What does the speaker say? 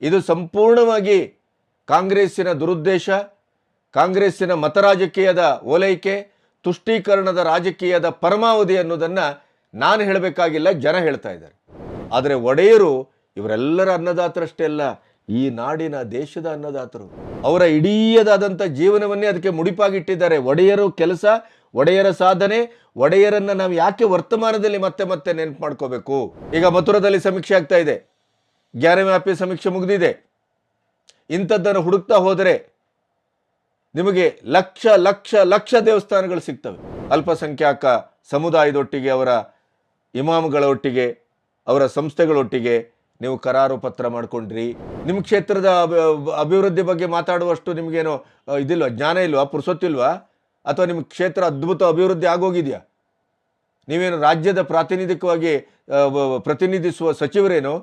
ಇದು ಸಂಪೂರ್ಣವಾಗಿ ಕಾಂಗ್ರೆಸ್ಸಿನ ದುರುದ್ದೇಶ, ಕಾಂಗ್ರೆಸ್ಸಿನ ಮತ ರಾಜಕೀಯದ ಓಲೈಕೆ, ತುಷ್ಟೀಕರಣದ ರಾಜಕೀಯದ ಪರಮಾವಧಿ ಅನ್ನೋದನ್ನು ನಾನು ಹೇಳಬೇಕಾಗಿಲ್ಲ, ಜನ ಹೇಳ್ತಾ ಇದ್ದಾರೆ. ಆದರೆ ಒಡೆಯರು ಇವರೆಲ್ಲರ ಅನ್ನದಾತರಷ್ಟೇ ಅಲ್ಲ, ಈ ನಾಡಿನ ದೇಶದ ಅನ್ನದಾತರು. ಅವರ ಇಡೀದಾದಂಥ ಜೀವನವನ್ನೇ ಅದಕ್ಕೆ ಮುಡಿಪಾಗಿಟ್ಟಿದ್ದಾರೆ. ಒಡೆಯರು ಕೆಲಸ, ಒಡೆಯರ ಸಾಧನೆ, ಒಡೆಯರನ್ನು ನಾವು ಯಾಕೆ ವರ್ತಮಾನದಲ್ಲಿ ಮತ್ತೆ ಮತ್ತೆ ನೆನಪು ಮಾಡ್ಕೋಬೇಕು. ಈಗ ಮಥುರಾದಲ್ಲಿ ಸಮೀಕ್ಷೆ ಆಗ್ತಾ ಇದೆ, ಜ್ಞಾನವ್ಯಾಪಿ ಸಮೀಕ್ಷೆ ಮುಗಿದಿದೆ. ಇಂಥದ್ದನ್ನು ಹುಡುಕ್ತಾ ಹೋದರೆ ನಿಮಗೆ ಲಕ್ಷ ಲಕ್ಷ ಲಕ್ಷ ದೇವಸ್ಥಾನಗಳು ಸಿಗ್ತವೆ. ಅಲ್ಪಸಂಖ್ಯಾಕ ಸಮುದಾಯದೊಟ್ಟಿಗೆ, ಅವರ ಇಮಾಮ್ಗಳೊಟ್ಟಿಗೆ, ಅವರ ಸಂಸ್ಥೆಗಳೊಟ್ಟಿಗೆ ನೀವು ಕರಾರು ಪತ್ರ ಮಾಡ್ಕೊಂಡ್ರಿ. ನಿಮ್ಮ ಕ್ಷೇತ್ರದ ಅಭಿವೃದ್ಧಿ ಬಗ್ಗೆ ಮಾತಾಡುವಷ್ಟು ನಿಮಗೇನೋ ಇದಿಲ್ವಾ, ಜ್ಞಾನ ಇಲ್ವಾ, ಪುರ್ಸೊತ್ತಿಲ್ವಾ? ಅಥವಾ ನಿಮ್ಮ ಕ್ಷೇತ್ರ ಅದ್ಭುತ ಅಭಿವೃದ್ಧಿ ಆಗೋಗಿದೆಯಾ? ನೀವೇನು ರಾಜ್ಯದ ಪ್ರಾತಿನಿಧಿಕವಾಗಿ ಪ್ರತಿನಿಧಿಸುವ ಸಚಿವರೇನು?